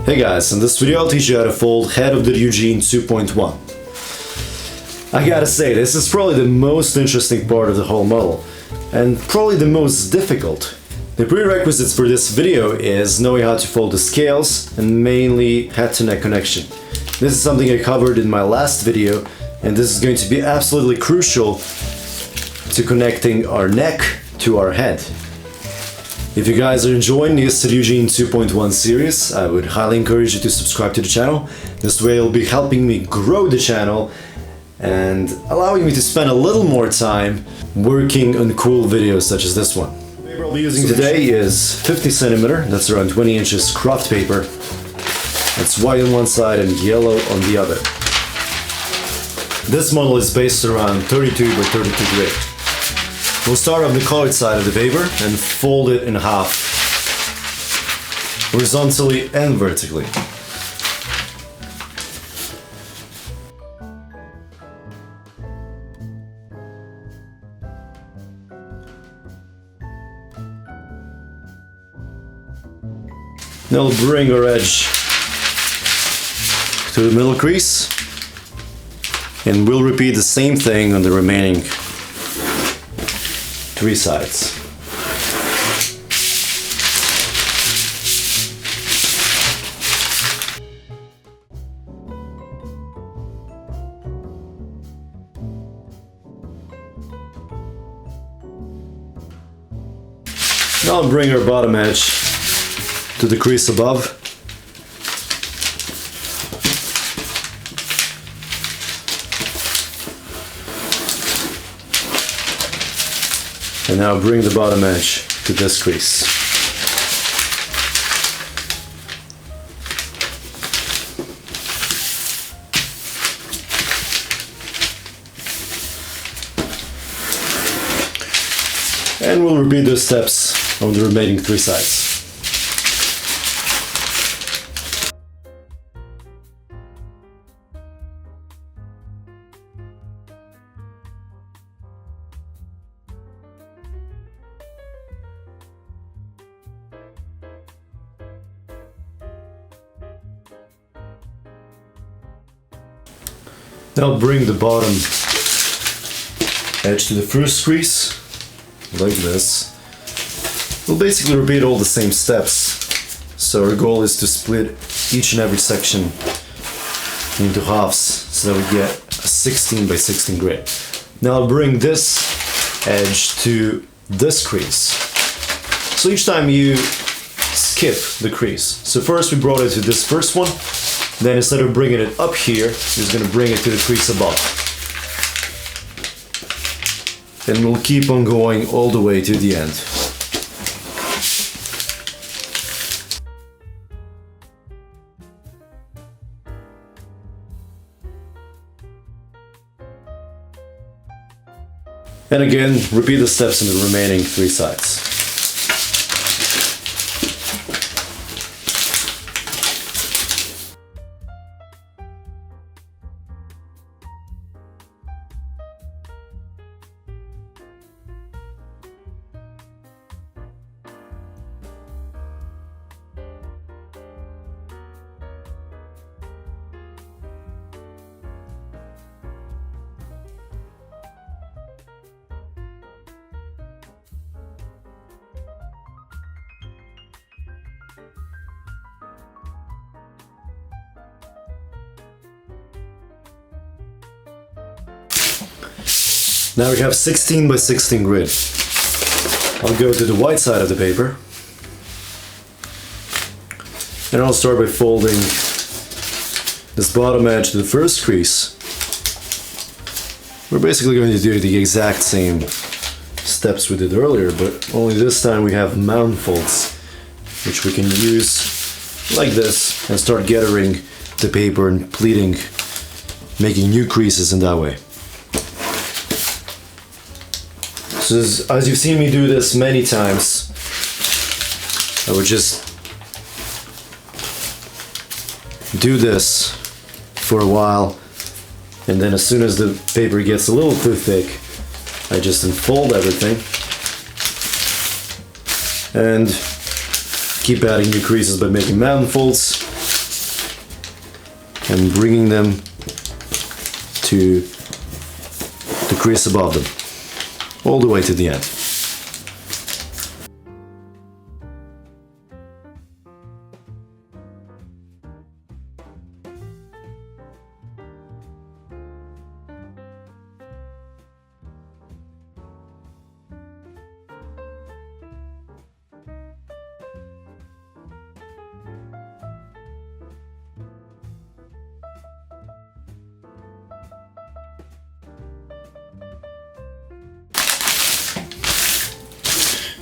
Hey guys, in this video I'll teach you how to fold head of the Ryujin 2.1. I gotta say, this is probably the most interesting part of the whole model, and probably the most difficult. The prerequisites for this video is knowing how to fold the scales and mainly head to neck connection. This is something I covered in my last video, and this is going to be absolutely crucial to connecting our neck to our head. If you guys are enjoying this Ryujin 2.1 series, I would highly encourage you to subscribe to the channel. This way it'll be helping me grow the channel and allowing me to spend a little more time working on cool videos such as this one. The paper I'll be using today is 50 centimeter, that's around 20 inches craft paper. It's white on one side and yellow on the other. This model is based around 32 by 32 grit. We'll start on the colored side of the paper and fold it in half, horizontally and vertically. Now we'll bring our edge to the middle crease, and we'll repeat the same thing on the remaining three sides. Now I'll bring our bottom edge to the crease above. And now bring the bottom edge to this crease. And we'll repeat those steps on the remaining three sides. Now bring the bottom edge to the first crease, like this. We'll basically repeat all the same steps. So our goal is to split each and every section into halves so that we get a 16 by 16 grid. Now I'll bring this edge to this crease. So each time you skip the crease. So first we brought it to this first one. Then instead of bringing it up here, you're just going to bring it to the crease above. And we'll keep on going all the way to the end. And again, repeat the steps in the remaining three sides. Now we have 16 by 16 grid. I'll go to the white side of the paper. And I'll start by folding this bottom edge to the first crease. We're basically going to do the exact same steps we did earlier, but only this time we have mound folds, which we can use like this and start gathering the paper and pleating, making new creases in that way. So as you've seen me do this many times, I would just do this for a while, and then as soon as the paper gets a little too thick, I just unfold everything and keep adding new creases by making mountain folds and bringing them to the crease above them, all the way to the end.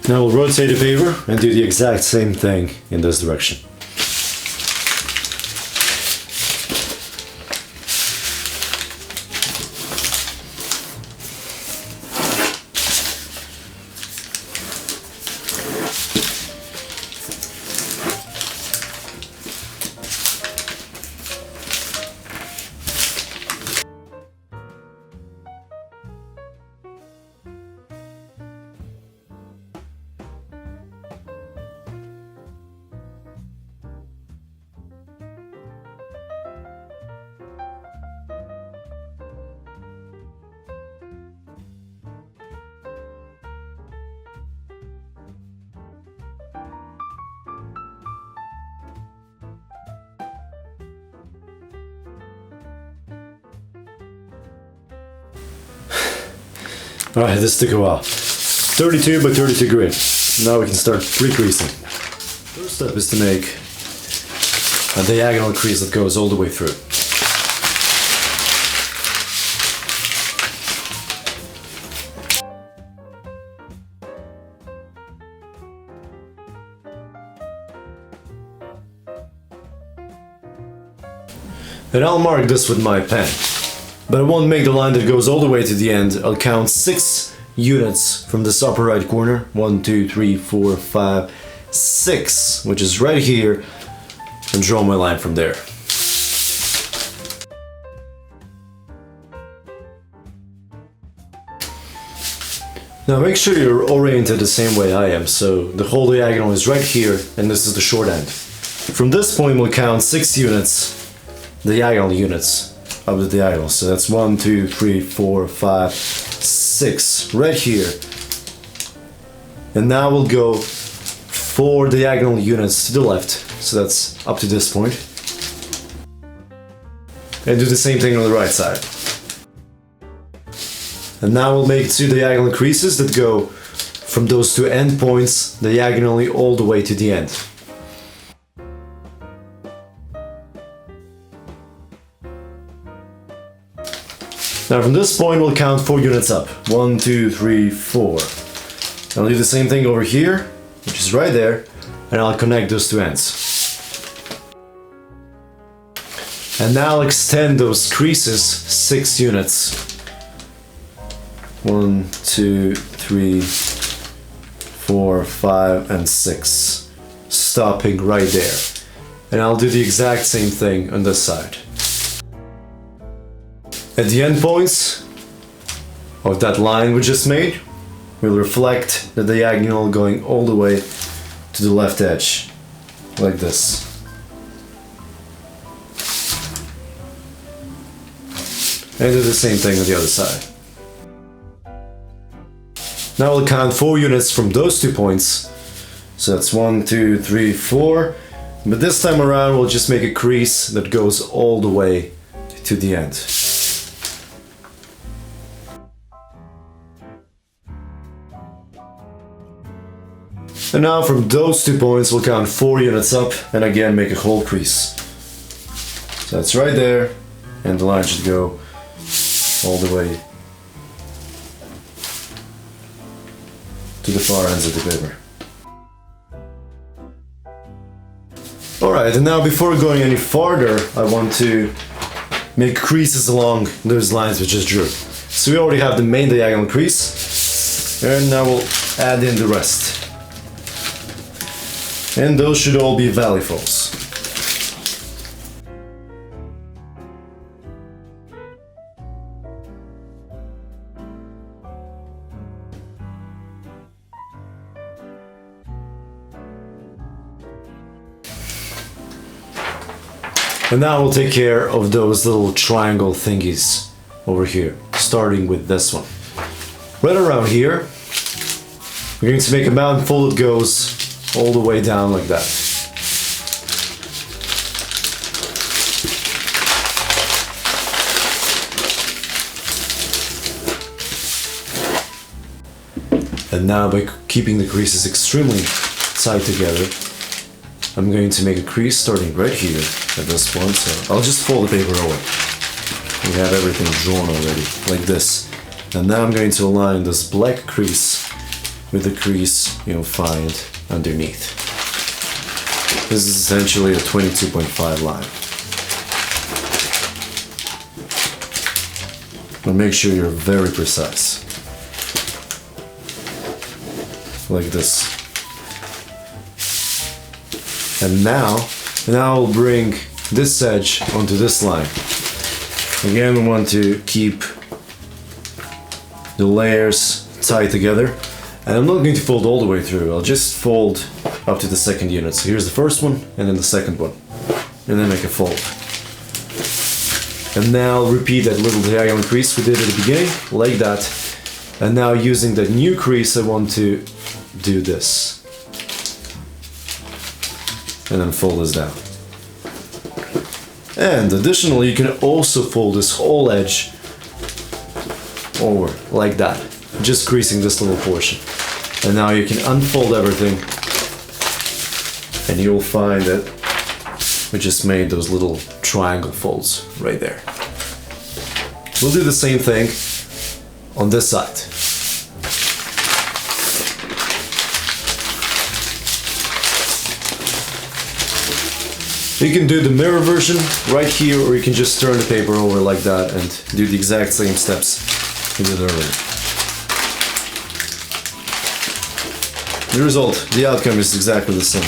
Now we'll rotate the paper and do the exact same thing in this direction. Alright, this took a while. 32 by 32 grid. Now we can start pre-creasing. First step is to make a diagonal crease that goes all the way through. And I'll mark this with my pen. But I won't make the line that goes all the way to the end. I'll count 6 units from this upper right corner. 1, 2, 3, 4, 5, 6, which is right here, and draw my line from there. Now make sure you're oriented the same way I am, so the whole diagonal is right here, and this is the short end. From this point we'll count 6 units, diagonal units of the diagonal. So that's 1, 2, 3, 4, 5, 6 right here. And now we'll go 4 diagonal units to the left. So that's up to this point. And do the same thing on the right side. And now we'll make 2 diagonal creases that go from those 2 end points diagonally all the way to the end. Now from this point we'll count 4 units up. 1, 2, 3, 4. I'll do the same thing over here, which is right there, and I'll connect those 2 ends. And now I'll extend those creases 6 units. 1, 2, 3, 4, 5, and 6. Stopping right there. And I'll do the exact same thing on this side. At the end points of that line we just made, we'll reflect the diagonal going all the way to the left edge, like this. And do the same thing on the other side. Now we'll count 4 units from those 2 points. So that's 1, 2, 3, 4. But this time around we'll just make a crease that goes all the way to the end. And now from those 2 points we'll count 4 units up and again make a whole crease. So that's right there, and the line should go all the way to the far ends of the paper. Alright, and now before going any farther I want to make creases along those lines we just drew. So we already have the main diagonal crease, and now we'll add in the rest. And those should all be valley folds. And now we'll take care of those little triangle thingies over here, starting with this one. Right around here, we're going to make a mountain fold that goes all the way down like that. And now by keeping the creases extremely tight together, I'm going to make a crease starting right here at this point. So I'll just fold the paper over. We have everything drawn already, like this. And now I'm going to align this black crease with the crease you'll find underneath. This is essentially a 22.5 line. But make sure you're very precise. Like this. And now I'll bring this edge onto this line. Again, we want to keep the layers tied together. And I'm not going to fold all the way through, I'll just fold up to the second unit. So here's the first one, and then the second one. And then make a fold. And now repeat that little diagonal crease we did at the beginning, like that. And now using that new crease, I want to do this. And then fold this down. And additionally, you can also fold this whole edge over, like that. Just creasing this little portion. And now you can unfold everything. And you'll find that we just made those little triangle folds right there. We'll do the same thing on this side. You can do the mirror version right here, or you can just turn the paper over like that and do the exact same steps we did earlier. The result, the outcome is exactly the same.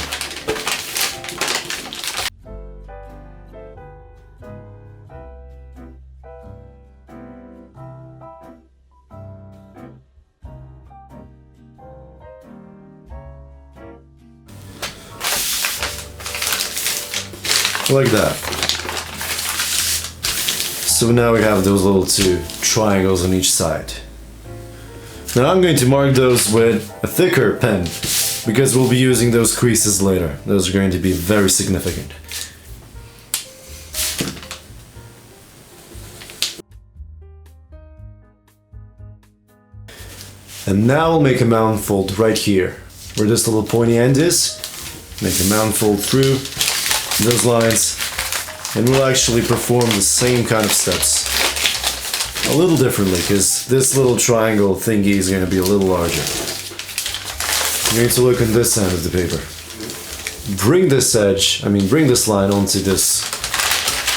Like that. So now we have those little two triangles on each side. Now I'm going to mark those with a thicker pen, because we'll be using those creases later. Those are going to be very significant. And now we'll make a mountain fold right here, where this little pointy end is. Make a mountain fold through those lines, and we'll actually perform the same kind of steps a little differently, because this little triangle thingy is going to be a little larger. You need to look on this end of the paper. Bring this line onto this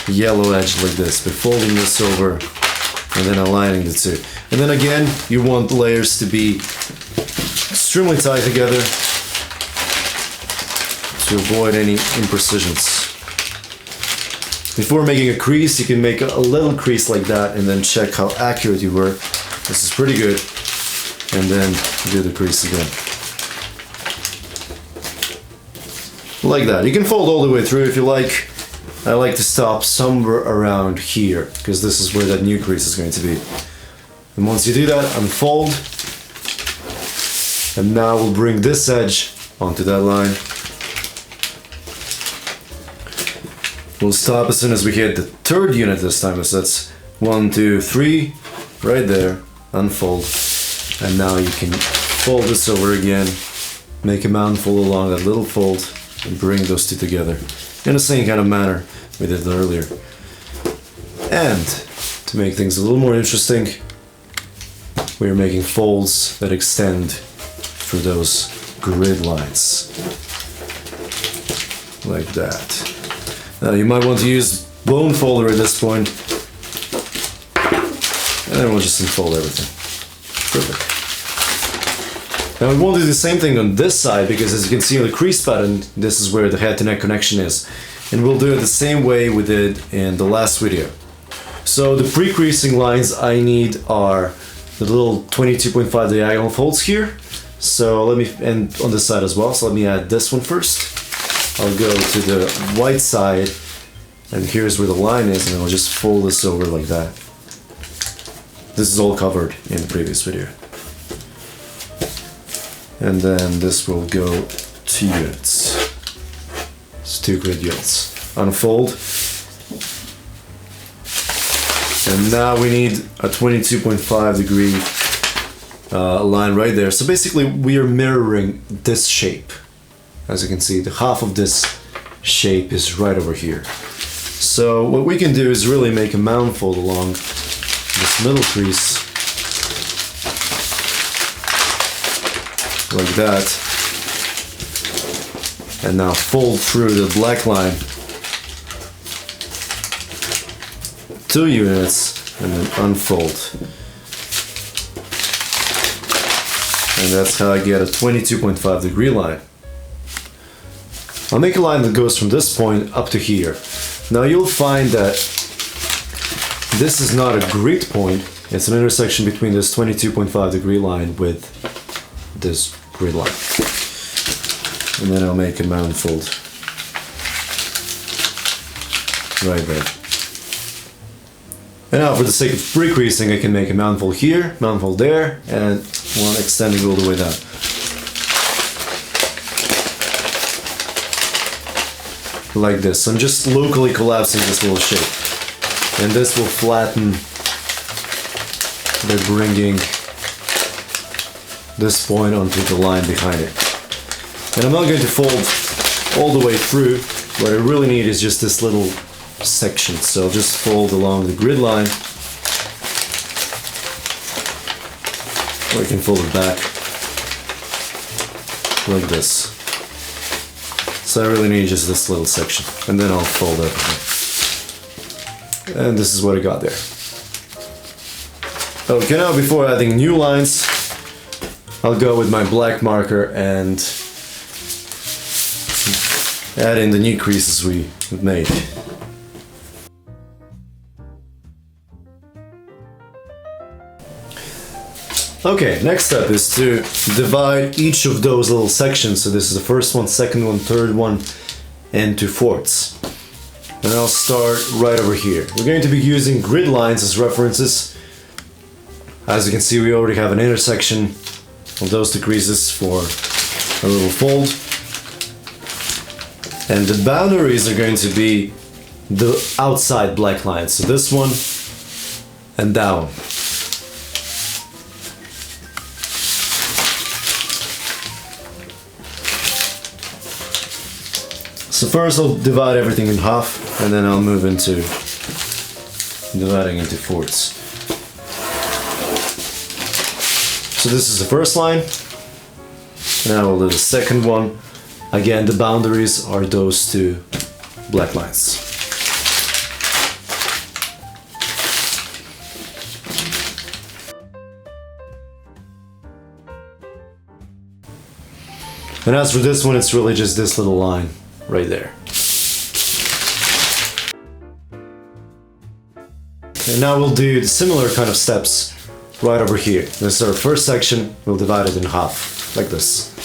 yellow edge like this, by folding this over and then aligning the two. And then again, you want the layers to be extremely tight together to avoid any imprecisions. Before making a crease, you can make a little crease like that and then check how accurate you were. This is pretty good. And then do the crease again. Like that. You can fold all the way through if you like. I like to stop somewhere around here, because this is where that new crease is going to be. And once you do that, unfold. And now we'll bring this edge onto that line. We'll stop as soon as we hit the third unit this time, so that's 1, 2, 3, right there, unfold. And now you can fold this over again, make a mountain fold along that little fold, and bring those two together in the same kind of manner we did earlier. And to make things a little more interesting, we're making folds that extend through those grid lines, like that. Now you might want to use bone folder at this point, and then we'll just unfold everything. Perfect. Now we won't do the same thing on this side, because as you can see on the crease pattern, this is where the head to neck connection is. And we'll do it the same way we did in the last video. So the pre-creasing lines I need are the little 22.5 diagonal folds here. So and on this side as well, so let me add this one first. I'll go to the white side And here's where the line is, and I'll just fold this over like that. This is all covered in the previous video. And then this will go 2 units. It's 2 grid units. Unfold. And now we need a 22.5 degree line right there. So basically we are mirroring this shape. As you can see, the half of this shape is right over here. So what we can do is really make a moundfold along this middle crease. Like that. And now fold through the black line 2 units and then unfold. And that's how I get a 22.5 degree line. I'll make a line that goes from this point up to here. Now you'll find that this is not a grid point, it's an intersection between this 22.5 degree line with this grid line. And then I'll make a moundfold right there. And now for the sake of pre-creasing, I can make a moundfold here, moundfold there, and one extending all the way down. Like this. I'm just locally collapsing this little shape. And this will flatten by bringing this point onto the line behind it. And I'm not going to fold all the way through. What I really need is just this little section. So I'll just fold along the grid line. Or I can fold it back like this. So I really need just this little section, and then I'll fold everything. And this is what I got there. Okay, now before adding new lines, I'll go with my black marker and add in the new creases we made. Okay, next step is to divide each of those little sections. So this is the first one, second one, third one, into fourths. And I'll start right over here. We're going to be using grid lines as references. As you can see, we already have an intersection of those 2 creases for a little fold. And the boundaries are going to be the outside black lines. So this one and down. So first I'll divide everything in half, and then I'll move into dividing into fourths. So this is the first line. Now we'll do the second one. Again, the boundaries are those 2 black lines. And as for this one, it's really just this little line right there. And now we'll do the similar kind of steps right over here. This is our first section. We'll divide it in half, like this.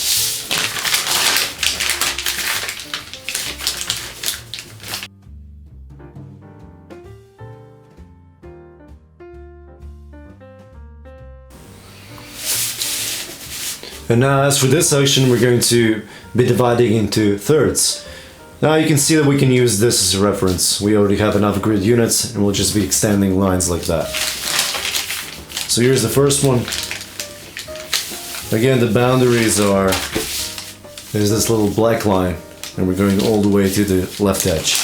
And now as for this section, we're going to be dividing into thirds. Now you can see that we can use this as a reference. We already have enough grid units, and we'll just be extending lines like that. So here's the first one. Again, the boundaries are, there's this little black line, and we're going all the way to the left edge.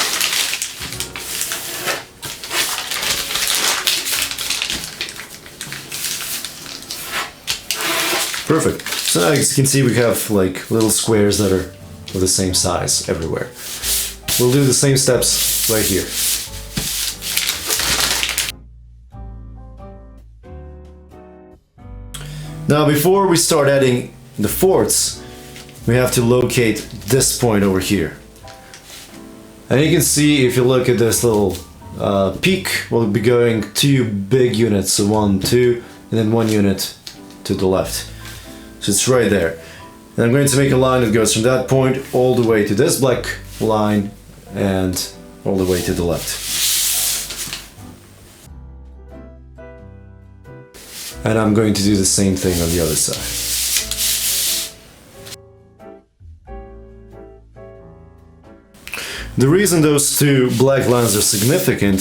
Perfect. So now as you can see, we have like little squares that are of the same size everywhere. We'll do the same steps right here. Now before we start adding the fourths, we have to locate this point over here. And you can see if you look at this little peak, we'll be going 2 big units, so 1, 2, and then 1 unit to the left. So it's right there. And I'm going to make a line that goes from that point all the way to this black line and all the way to the left. And I'm going to do the same thing on the other side. The reason those two black lines are significant,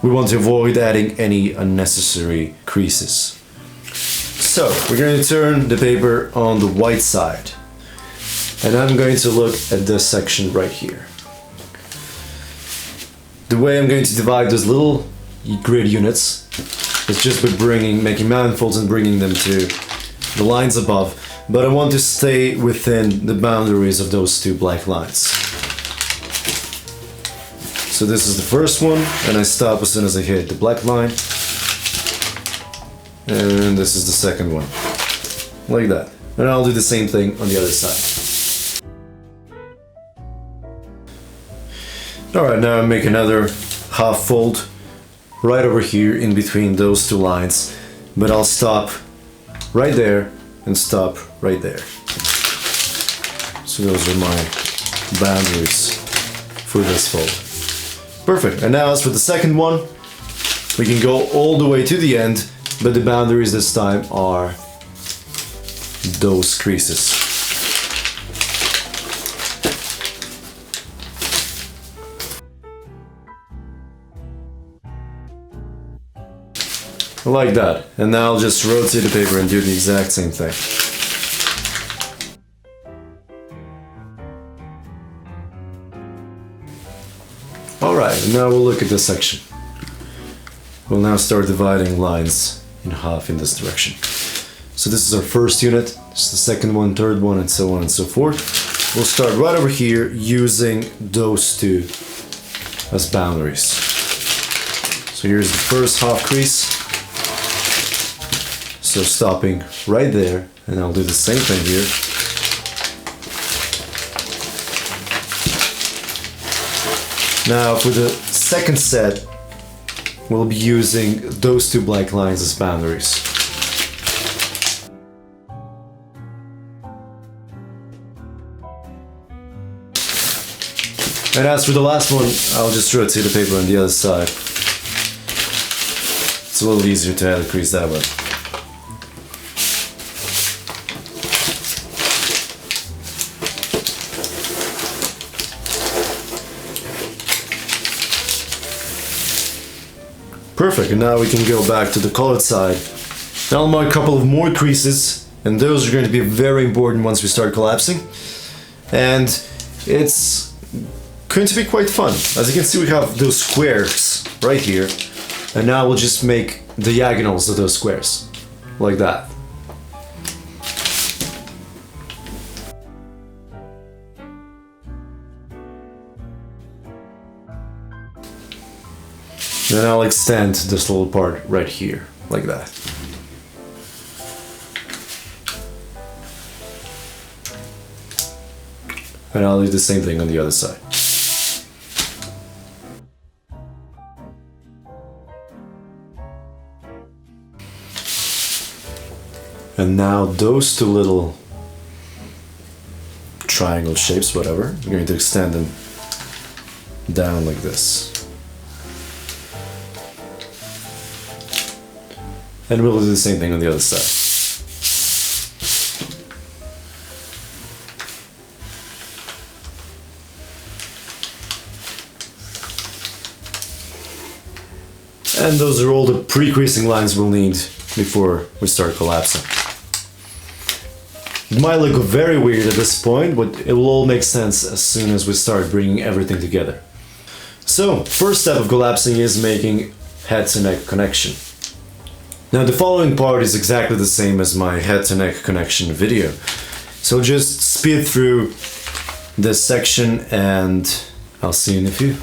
we want to avoid adding any unnecessary creases. So, we're going to turn the paper on the white side. And I'm going to look at this section right here. The way I'm going to divide those little grid units is just by making manifolds and bringing them to the lines above. But I want to stay within the boundaries of those two black lines. So this is the first one, and I stop as soon as I hit the black line. And this is the second one, like that. And I'll do the same thing on the other side. Alright, now I make another half fold right over here in between those two lines, but I'll stop right there and stop right there. So those are my boundaries for this fold. Perfect. And now as for the second one, we can go all the way to the end, but the boundaries this time are those creases. Like that. And now I'll just rotate the paper and do the exact same thing. Alright, now we'll look at this section. We'll now start dividing lines in half in this direction. So this is our first unit, this is the second one, third one, and so on and so forth. We'll start right over here using those two as boundaries. So here's the first half crease. So stopping right there, and I'll do the same thing here. Now for the second set, we'll be using those two black lines as boundaries. And as for the last one, I'll just rotate the paper on the other side. It's a little easier to add a crease that way. Perfect, and now we can go back to the colored side. Now I'll mark a couple of more creases, and those are going to be very important once we start collapsing. And it's going to be quite fun. As you can see, we have those squares right here, and now we'll just make diagonals of those squares, like that. Then I'll extend this little part right here, like that. And I'll do the same thing on the other side. And now those two little triangle shapes, whatever, I'm going to extend them down like this. And we'll do the same thing on the other side. And those are all the pre-creasing lines we'll need before we start collapsing. It might look very weird at this point, but it will all make sense as soon as we start bringing everything together. So, first step of collapsing is making head to neck connection. Now the following part is exactly the same as my head to neck connection video. So just speed through this section and I'll see you in a few.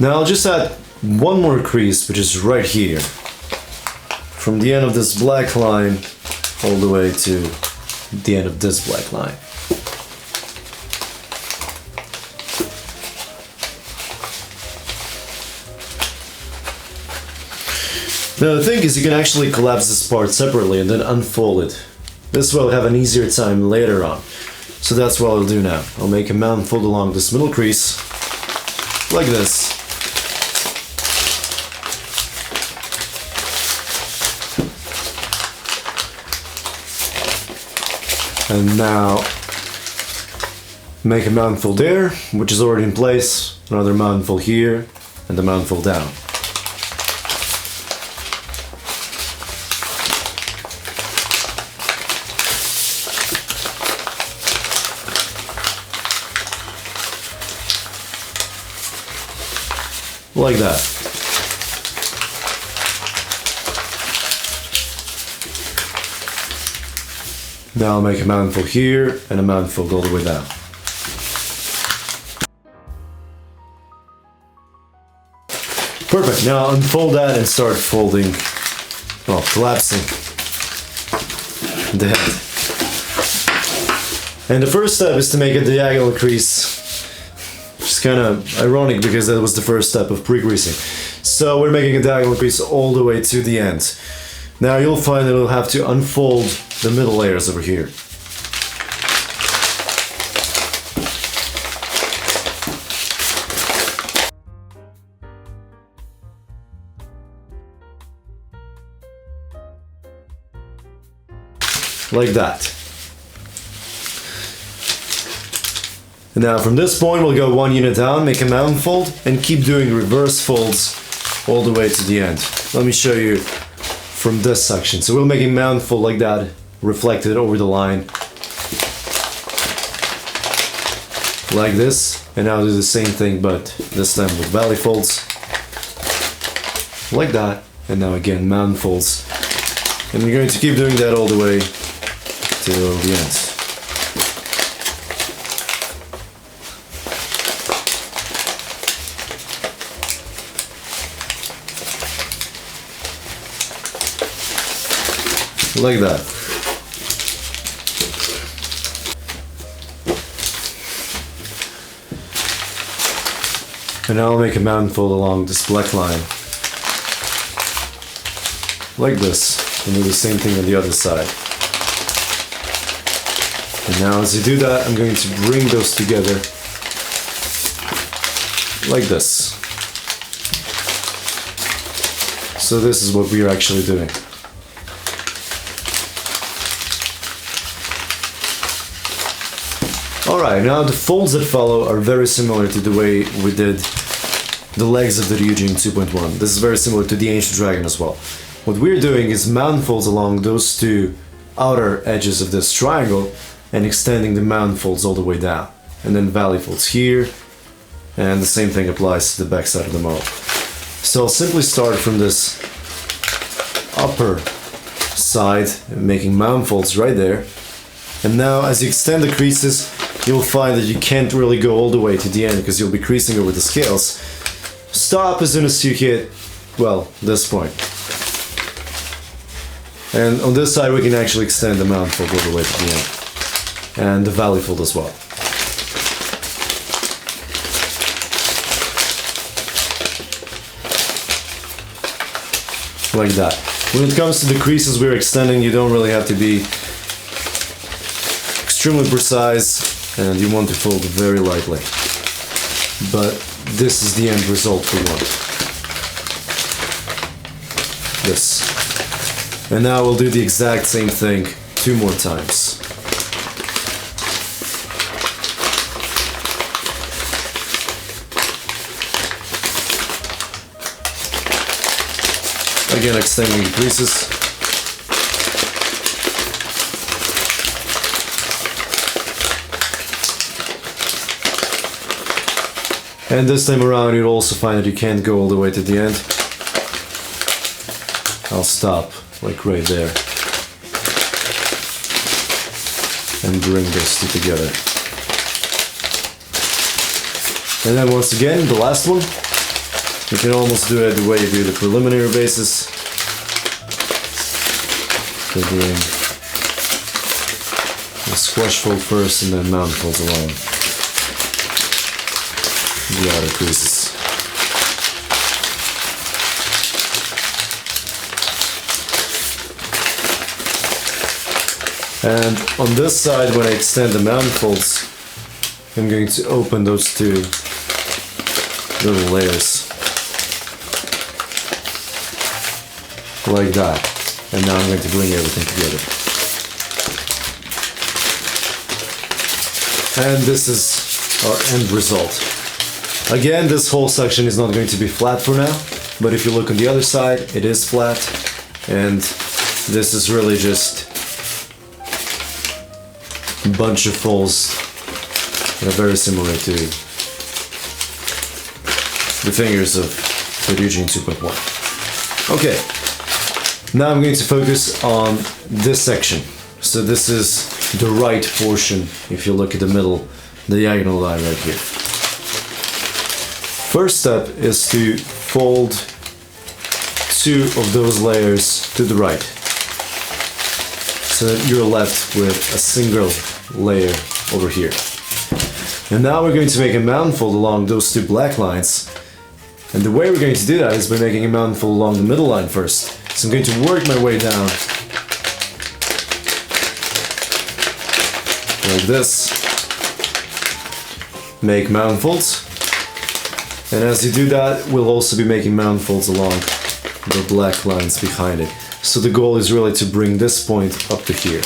Now I'll just add one more crease, which is right here. From the end of this black line all the way to the end of this black line. Now the thing is, you can actually collapse this part separately and then unfold it. This way I'll have an easier time later on. So that's what I'll do now. I'll make a mountain fold along this middle crease, like this. And now make a mountain fold there, which is already in place, another mountain fold here, and the mountain fold down. Like that. Now I'll make a mountain fold here and a mountain fold all the way down. Perfect, now unfold that and start folding, well, collapsing the head. And the first step is to make a diagonal crease. It's kind of ironic because that was the first step of pre-greasing. So we're making a diagonal crease all the way to the end. Now you'll find that we'll have to unfold the middle layers over here. Like that. And now from this point we'll go one unit down, make a mountain fold, and keep doing reverse folds all the way to the end. Let me show you from this section. So we'll make a mountain fold like that, reflected over the line. Like this. And now do the same thing, but this time with valley folds. Like that. And now again, mountain folds. And we're going to keep doing that all the way till the end. Like that. And now I'll make a mountain fold along this black line. Like this. And do the same thing on the other side. And now as you do that, I'm going to bring those together. Like this. So this is what we are actually doing. Alright, now the folds that follow are very similar to the way we did the legs of the Ryujin 2.1. This is very similar to the Ancient Dragon as well. What we're doing is mountain folds along those two outer edges of this triangle and extending the mountain folds all the way down. And then valley folds here, and the same thing applies to the back side of the model. So I'll simply start from this upper side, making mountain folds right there. And now as you extend the creases, you'll find that you can't really go all the way to the end because you'll be creasing over the scales. Stop as soon as you hit, well, this point. And on this side we can actually extend the mountain fold all the way to the end. And the valley fold as well. Like that. When it comes to the creases we're extending, you don't really have to be extremely precise. And you want to fold very lightly. But this is the end result we want. This. And now we'll do the exact same thing 2 more times. Again, extending the creases. And this time around you'll also find that you can't go all the way to the end. I'll stop, like right there. And bring those two together. And then once again, the last one. You can almost do it the way you do the preliminary basis. So doing the squash fold first and then mountain folds along the outer creases. And on this side, when I extend the mountain folds, I'm going to open those two little layers like that. And now I'm going to bring everything together. And this is our end result. Again, this whole section is not going to be flat for now, but if you look on the other side, it is flat. And this is really just a bunch of folds that are very similar to the fingers of the Ryujin 2.1. Okay, now I'm going to focus on this section. So this is the right portion, if you look at the middle, the diagonal line right here. First step is to fold two of those layers to the right, so that you're left with a single layer over here. And now we're going to make a mountain fold along those two black lines. And the way we're going to do that is by making a mountain fold along the middle line first. So I'm going to work my way down like this. Make mountain folds. And as you do that, we'll also be making mountain folds along the black lines behind it. So the goal is really to bring this point up to here.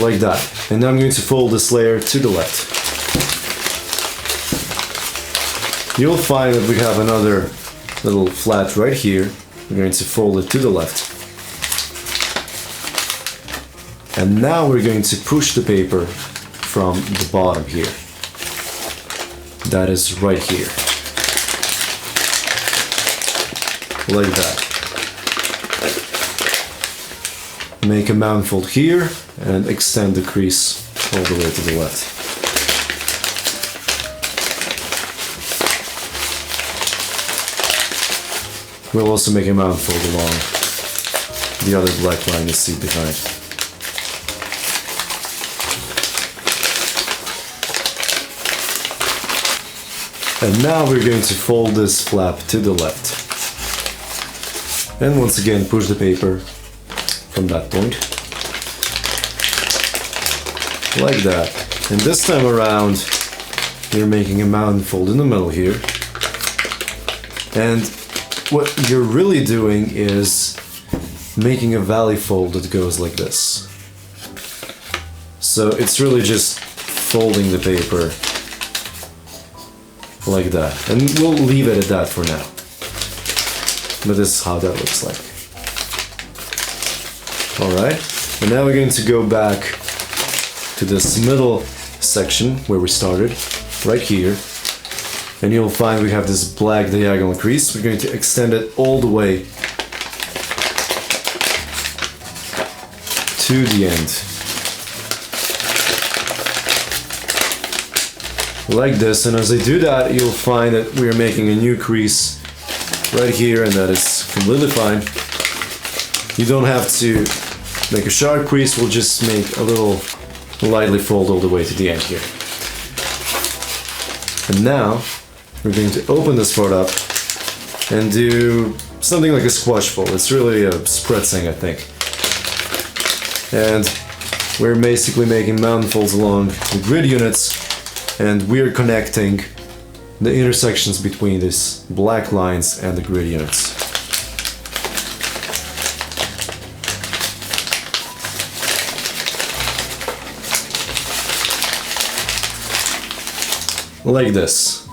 Like that. And now I'm going to fold this layer to the left. You'll find that we have another little flat right here. We're going to fold it to the left. And now we're going to push the paper from the bottom here. That is right here. Like that. Make a mountain fold here and extend the crease all the way to the left. We'll also make a mountain fold along the other black line you see behind. And now we're going to fold this flap to the left. And once again push the paper from that point. Like that. And this time around, you're making a mountain fold in the middle here. And what you're really doing is making a valley fold that goes like this. So it's really just folding the paper like that. And we'll leave it at that for now. But this is how that looks like. Alright, and now we're going to go back to this middle section where we started, right here. And you'll find we have this black diagonal crease. We're going to extend it all the way to the end. Like this, and as I do that, you'll find that we are making a new crease right here, and that is completely fine. You don't have to make a sharp crease, we'll just make a little lightly fold all the way to the end here. And now we're going to open this part up and do something like a squash fold. It's really a spretzing, I think. And we're basically making mountain folds along the grid units, and we're connecting the intersections between these black lines and the grid units. Like this.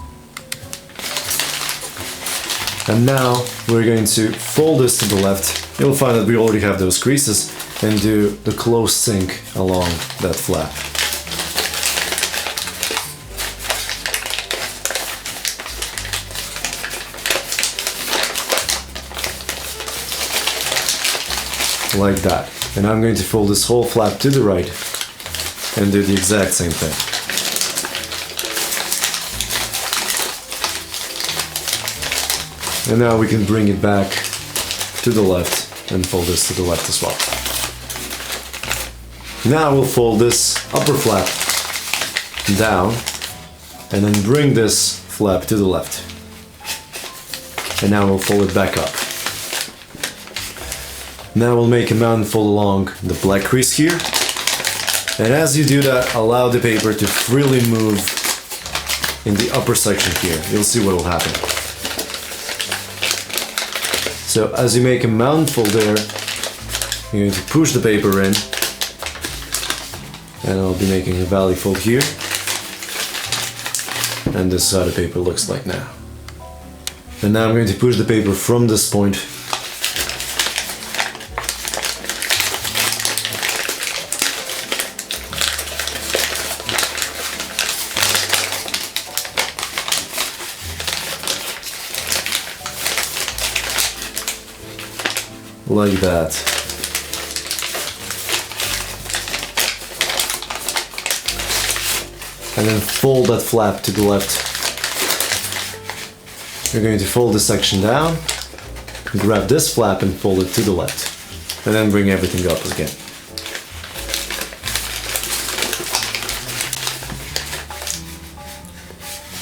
And now we're going to fold this to the left. You'll find that we already have those creases, and do the close sync along that flap. Like that. And I'm going to fold this whole flap to the right and do the exact same thing. And now we can bring it back to the left and fold this to the left as well. Now we'll fold this upper flap down and then bring this flap to the left. And now we'll fold it back up. Now we'll make a mountain fold along the black crease here. And as you do that, allow the paper to freely move in the upper section here. You'll see what will happen. So as you make a mountain fold there, you're going to push the paper in. And I'll be making a valley fold here. And this is how the paper looks like now. And now I'm going to push the paper from this point like that. And then fold that flap to the left. You're going to fold this section down, grab this flap and fold it to the left. And then bring everything up again.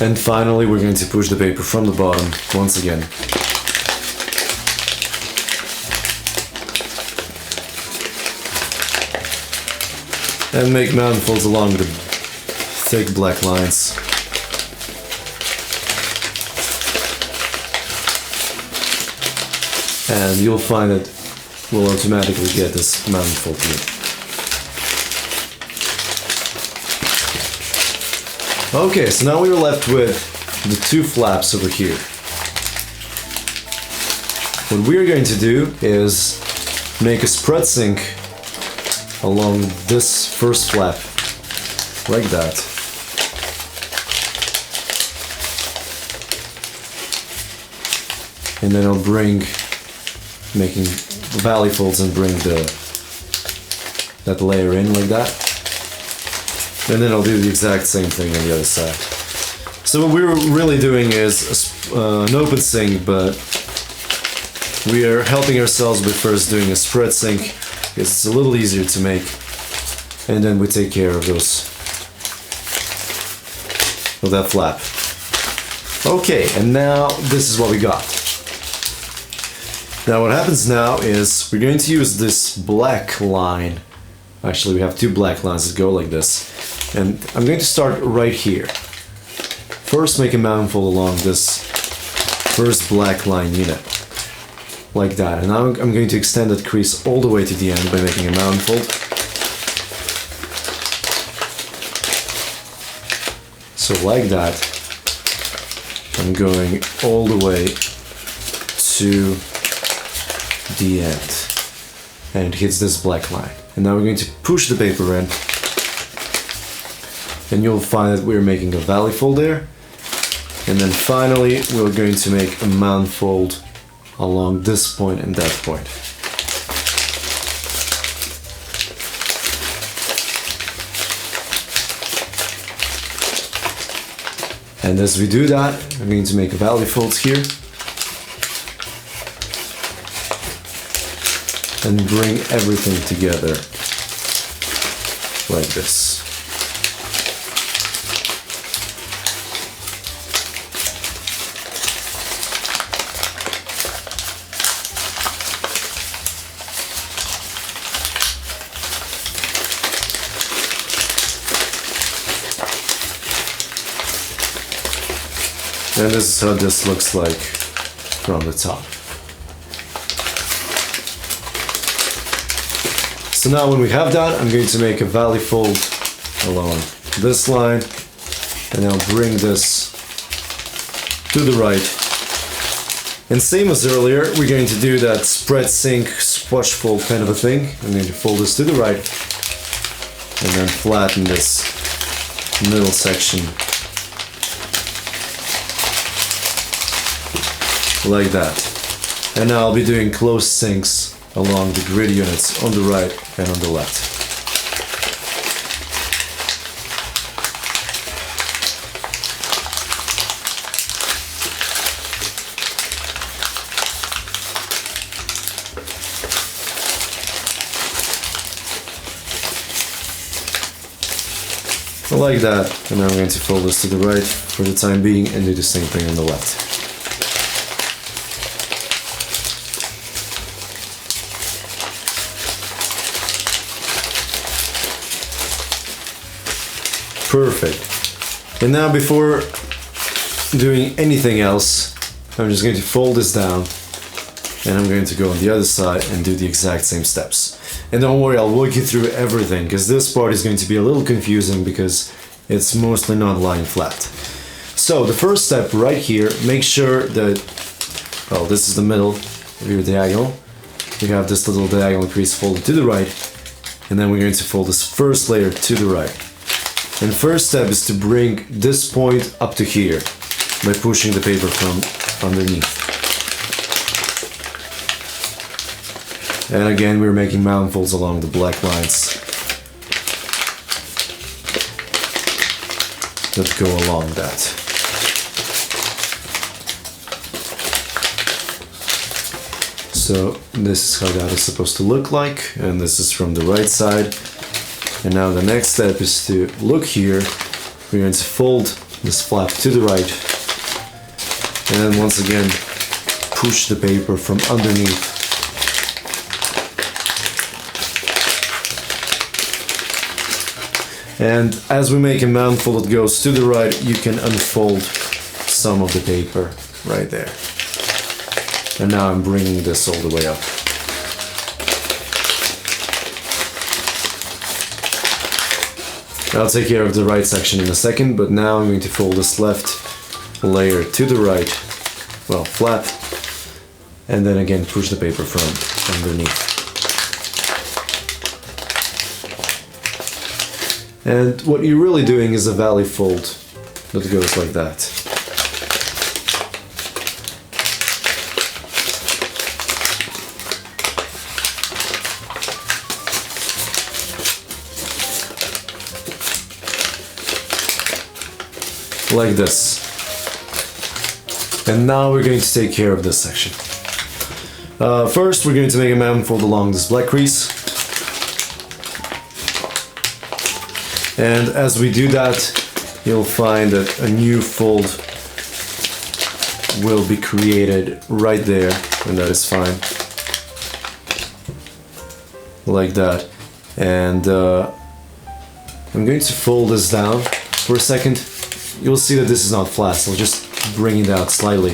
And finally we're going to push the paper from the bottom once again. And make mountain folds along the thick black lines. And you'll find that we'll automatically get this mountain fold here. Okay, so now we're left with the two flaps over here. What we're going to do is make a spread sink along this first flap, like that. And then I'll bring, making valley folds and bring that layer in like that. And then I'll do the exact same thing on the other side. So what we're really doing is an open sink, but we are helping ourselves by first doing a spread sink. It's a little easier to make, and then we take care of that flap. Okay, and now this is what we got. Now what happens now is we're going to use this black line. Actually, we have two black lines that go like this, and I'm going to start right here. First, make a mountain fold along this first black line unit. Like that, and now I'm going to extend that crease all the way to the end by making a mountain fold. So like that, I'm going all the way to the end, and it hits this black line. And now we're going to push the paper in, and you'll find that we're making a valley fold there. And then finally, we're going to make a mountain fold along this point and that point. And as we do that, I'm going to make a valley fold here and bring everything together like this. And this is how this looks like from the top. So now when we have that, I'm going to make a valley fold along this line, and I'll bring this to the right. And same as earlier, we're going to do that spread sink, squash fold kind of a thing. I'm going to fold this to the right, and then flatten this middle section like that. And now I'll be doing closed sinks along the grid units on the right and on the left. Like that, and now I'm going to fold this to the right for the time being and do the same thing on the left. Perfect. And now before doing anything else, I'm just going to fold this down and I'm going to go on the other side and do the exact same steps. And don't worry, I'll walk you through everything because this part is going to be a little confusing because it's mostly not lying flat. So the first step right here, make sure that, well, this is the middle of your diagonal. You have this little diagonal crease folded to the right, and then we're going to fold this first layer to the right. And first step is to bring this point up to here by pushing the paper from underneath. And again, we're making mountain folds along the black lines that go along that. So this is how that is supposed to look like, and this is from the right side. And now the next step is to look here. We're going to fold this flap to the right, and then once again push the paper from underneath. And as we make a mouthful that goes to the right, you can unfold some of the paper right there. And now I'm bringing this all the way up. I'll take care of the right section in a second, but now I'm going to fold this left layer to the right, well, flat, and then again push the paper from underneath. And what you're really doing is a valley fold that goes like that. Like this. And now we're going to take care of this section. First, we're going to make a mountain fold along this black crease. And as we do that, you'll find that a new fold will be created right there, and that is fine. Like that. And I'm going to fold this down for a second. You'll see that this is not flat, so I'll just bring it out slightly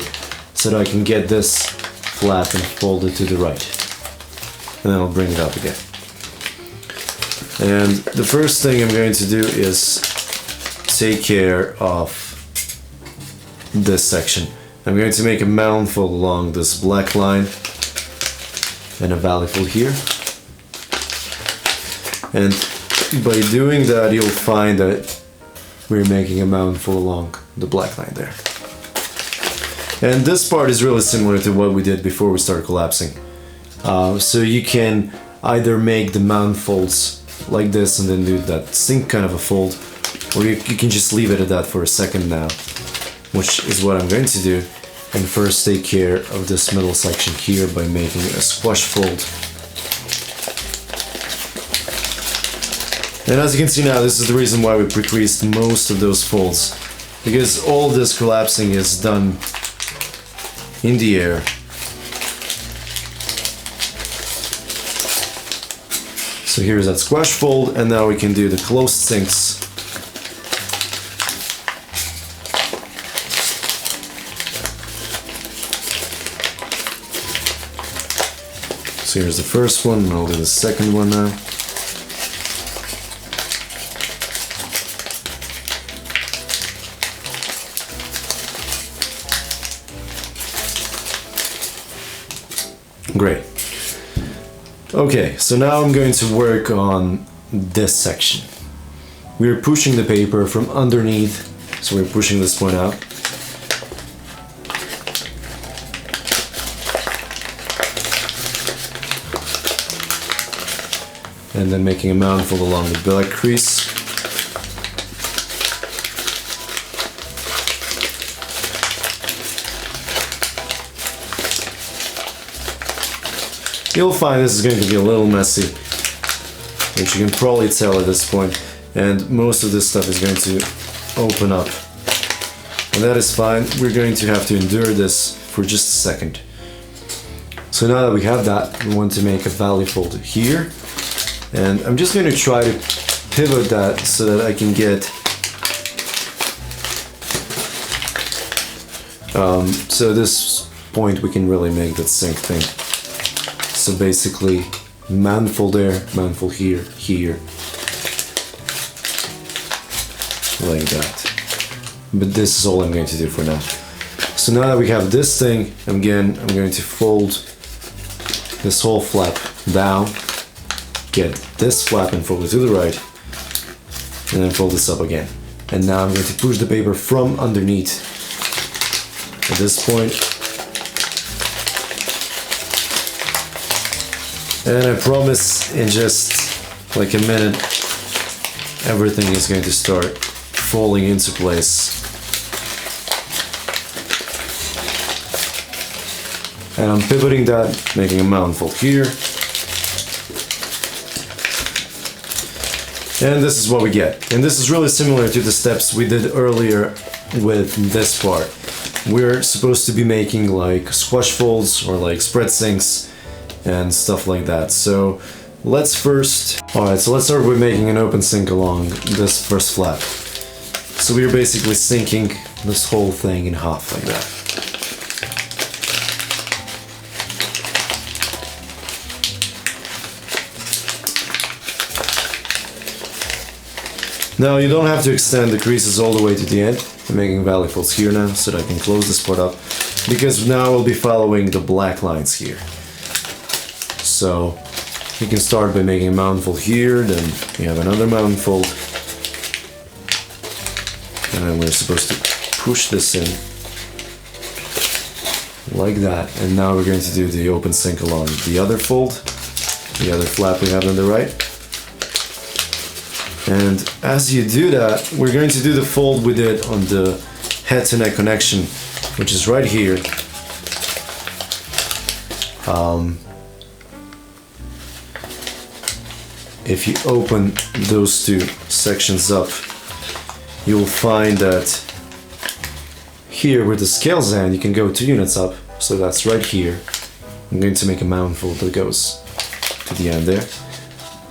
so that I can get this flat and fold it to the right. And then I'll bring it up again. And the first thing I'm going to do is take care of this section. I'm going to make a mountain fold along this black line and a valley fold here. And by doing that, you'll find that we're making a mountain fold along the black line there. And this part is really similar to what we did before we started collapsing. So you can either make the mountain folds like this and then do that sink kind of a fold, or you can just leave it at that for a second now, which is what I'm going to do, and first take care of this middle section here by making a squash fold. And as you can see now, this is the reason why we pre-creased most of those folds, because all this collapsing is done in the air. So here's that squash fold, and now we can do the closed sinks. So here's the first one, and I'll do the second one now. Great. Okay, so now I'm going to work on this section. We're pushing the paper from underneath, so we're pushing this point out. and then making a mountain along the back crease. You'll find this is going to be a little messy, which you can probably tell at this point, and most of this stuff is going to open up. And that is fine, we're going to have to endure this for just a second. So now that we have that, we want to make a valley fold here, and I'm just going to try to pivot that so that I can get so this point we can really make that sync thing. So basically, manifold there, manifold here, here, like that. But this is all I'm going to do for now. So now that we have this thing, again, I'm going to fold this whole flap down, get this flap and fold it to the right, and then fold this up again. And now I'm going to push the paper from underneath. At this point, and I promise in just like a minute, everything is going to start falling into place. And I'm pivoting that, making a mountain fold here. And this is what we get. And this is really similar to the steps we did earlier with this part. We're supposed to be making like squash folds or like spread sinks and stuff like that. So let's first, alright, so let's start with making an open sink along this first flap. So we're basically sinking this whole thing in half like that. Now you don't have to extend the creases all the way to the end. I'm making valley folds here now so that I can close this part up, because now we'll be following the black lines here. So you can start by making a mountain fold here, then you have another mountain fold, and then we're supposed to push this in like that. And now we're going to do the open sink along the other fold, the other flap we have on the right. And as you do that, we're going to do the fold we did on the head to neck connection, which is right here. If you open those two sections up, you'll find that here where the scales end, you can go 2 units up. So that's right here. I'm going to make a mountain fold that goes to the end there,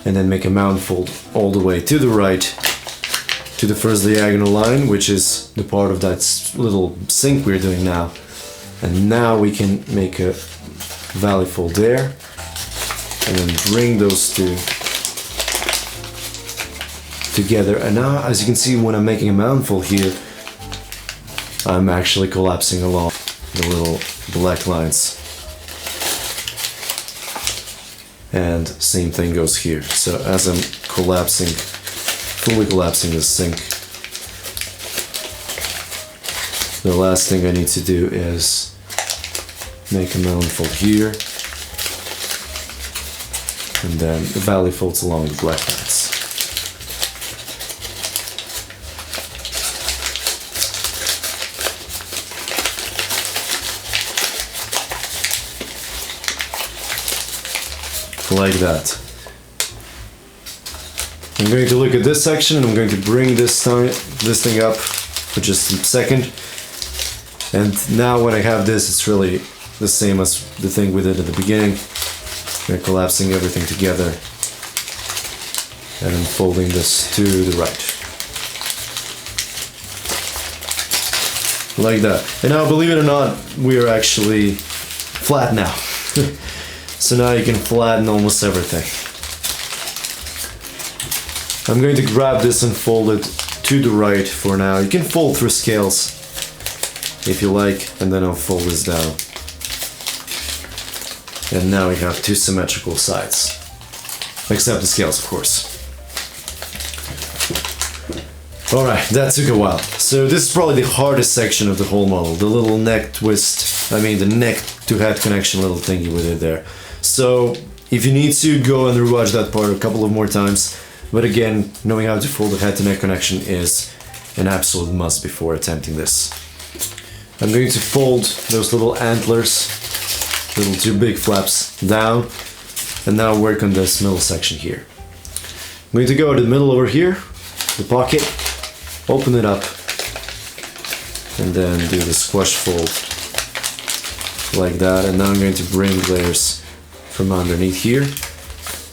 and then make a mountain fold all the way to the right to the first diagonal line, which is the part of that little sink we're doing now. And now we can make a valley fold there, and then bring those two together. And now, as you can see, when I'm making a mountain fold here, I'm actually collapsing along the little black lines. And same thing goes here. So as I'm collapsing, fully collapsing the sink, the last thing I need to do is make a mountain fold here, and then the valley folds along the black lines. Like that. I'm going to look at this section, and I'm going to bring this thing up for just a second. And now when I have this, it's really the same as the thing we did at the beginning. We're collapsing everything together and then folding this to the right. Like that. And now, believe it or not, we are actually flat now. So now you can flatten almost everything. I'm going to grab this and fold it to the right for now. You can fold through scales if you like, and then I'll fold this down. And now we have 2 symmetrical sides. Except the scales, of course. Alright, that took a while. So this is probably the hardest section of the whole model. The little neck twist, the neck to head connection little thingy we did there. So If you need to, go and rewatch that part a couple of more times. But again, knowing how to fold the head to neck connection is an absolute must before attempting this. I'm going to fold those little antlers, little two big flaps down, and now work on this middle section here. I'm going to go to the middle over here, the pocket, open it up, and then do the squash fold like that. And now I'm going to bring layers from underneath here,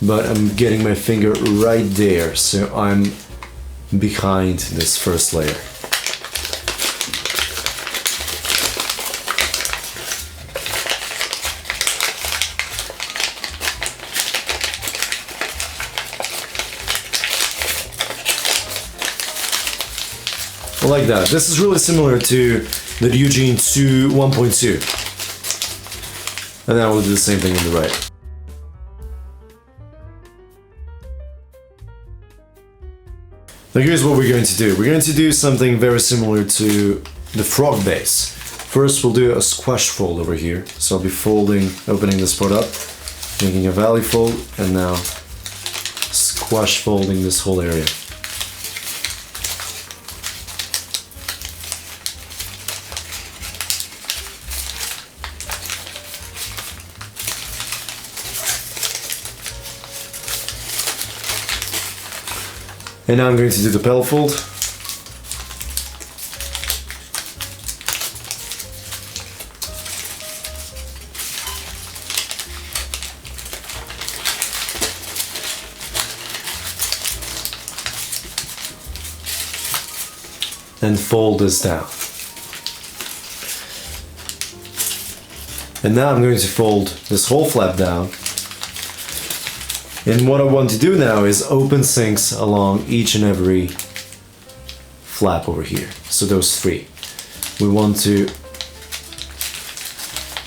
but I'm getting my finger right there, so I'm behind this first layer. Like that. This is really similar to the Ryujin 2.1. And now we'll do the same thing on the right. Now here's what we're going to do. We're going to do something very similar to the frog base. First we'll do a squash fold over here. So I'll be folding, opening this part up, making a valley fold, and now squash folding this whole area. And now I'm going to do the petal fold. And fold this down. And now I'm going to fold this whole flap down. And what I want to do now is open sinks along each and every flap over here. So those three. We want to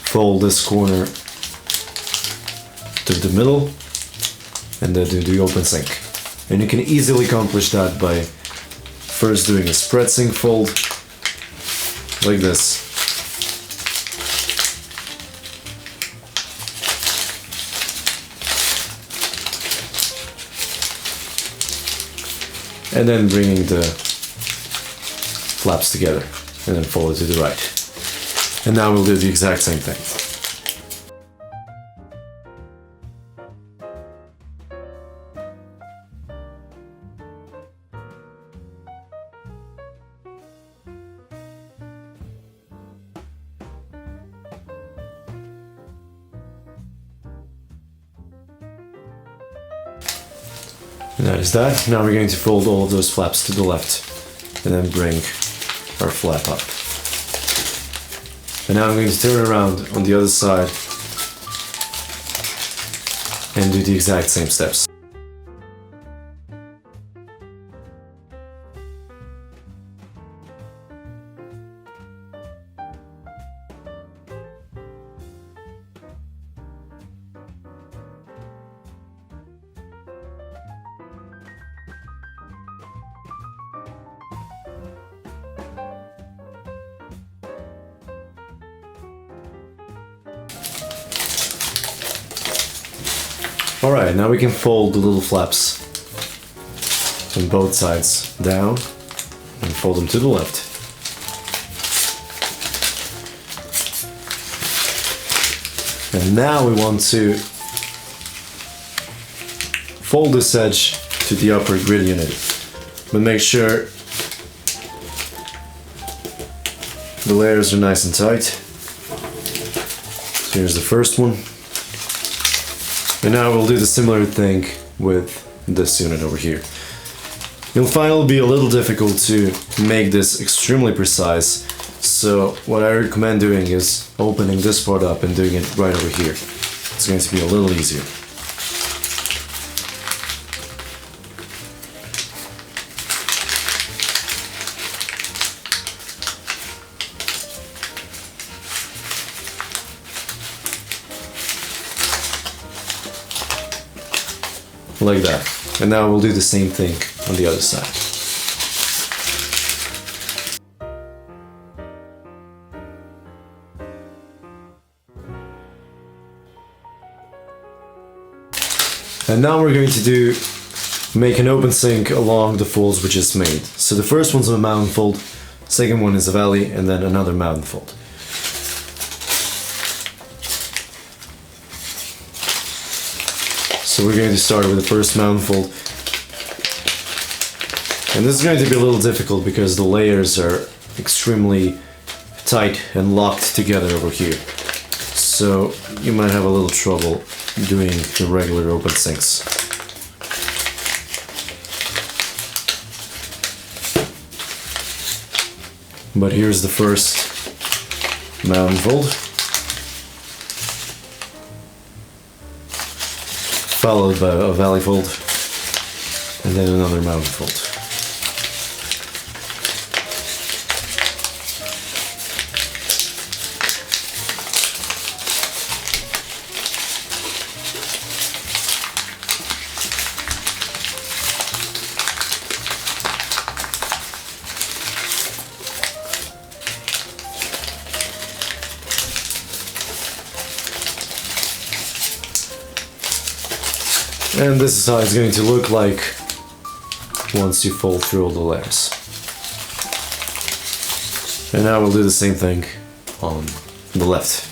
fold this corner to the middle and then do the open sink. And you can easily accomplish that by first doing a spread sink fold like this. And then bringing the flaps together and then fold it to the right. And now we'll do the exact same thing. And that is that. Now we're going to fold all of those flaps to the left and then bring our flap up. And now I'm going to turn around on the other side and do the exact same steps. Alright, now we can fold the little flaps on both sides down and fold them to the left. And now we want to fold this edge to the upper grid unit, but make sure the layers are nice and tight. So here's the first one. And now we'll do the similar thing with this unit over here. You'll find it'll be a little difficult to make this extremely precise, so what I recommend doing is opening this part up and doing it right over here. It's going to be a little easier. Like that. And now we'll do the same thing on the other side. And now we're going to make an open sync along the folds we just made. So the first one's a mountain fold, second one is a valley, and then another mountain fold. So we're going to start with the first mountain fold. And this is going to be a little difficult because the layers are extremely tight and locked together over here. So you might have a little trouble doing the regular open syncs. But here's the first mountain fold, followed by a valley fold, and then another mountain fold. And this is how it's going to look like once you fold through all the layers. And now we'll do the same thing on the left.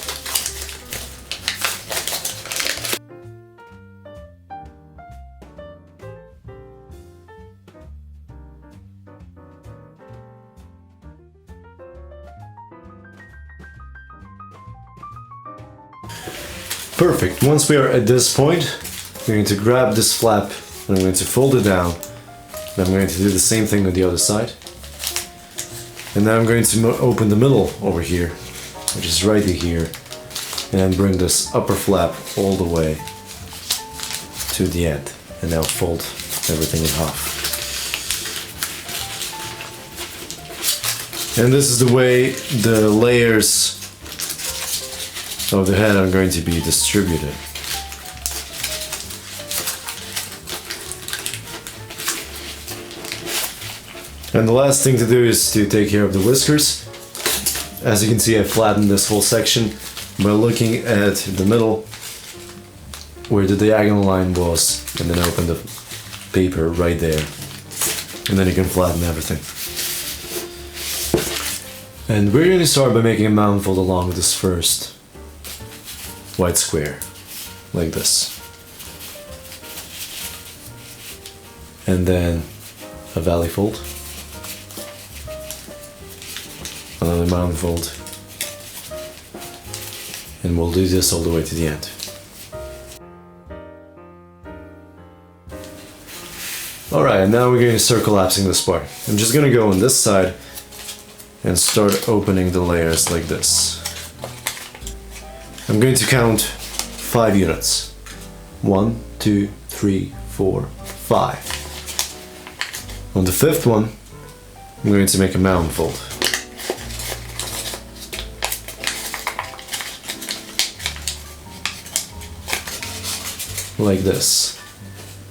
Perfect. Once we are at this point, I'm going to grab this flap and I'm going to fold it down. Then I'm going to do the same thing on the other side. And then I'm going to open the middle over here, which is right here, and then bring this upper flap all the way to the end. And now fold everything in half. And this is the way the layers of the head are going to be distributed. And the last thing to do is to take care of the whiskers. As you can see, I flattened this whole section by looking at the middle where the diagonal line was, and then open the paper right there. And then you can flatten everything. And we're going to start by making a mountain fold along this first white square, like this. And then a valley fold. Another mountain fold, and we'll do this all the way to the end. Alright, and now we're going to start collapsing this part. I'm just going to go on this side and start opening the layers like this. I'm going to count 5 units. 1, 2, 3, 4, 5. On the 5th one, I'm going to make a mountain fold. Like this.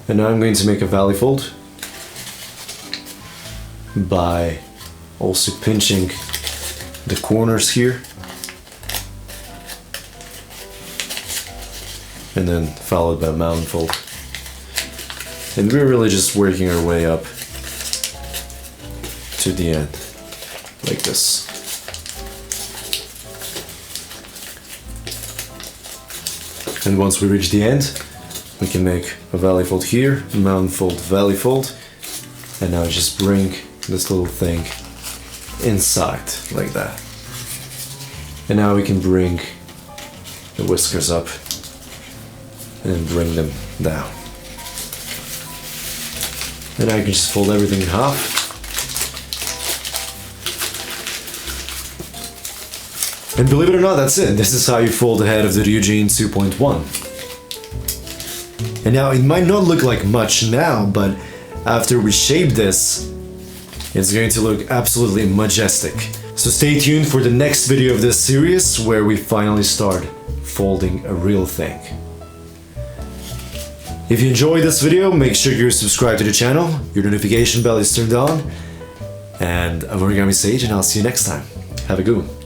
And now I'm going to make a valley fold by also pinching the corners here, and then followed by a mountain fold. And we're really just working our way up to the end, like this. And once we reach the end, we can make a valley fold here, mountain fold, valley fold, and now just bring this little thing inside, like that. And now we can bring the whiskers up and then bring them down. And now you can just fold everything in half. And believe it or not, that's it. This is how you fold the head of the Ryujin 2.1. And now it might not look like much now, but after we shape this, it's going to look absolutely majestic. So stay tuned for the next video of this series where we finally start folding a real thing. If you enjoyed this video, make sure you're subscribed to the channel, your notification bell is turned on, and I'm OrigamiSage, and I'll see you next time. Have a good one.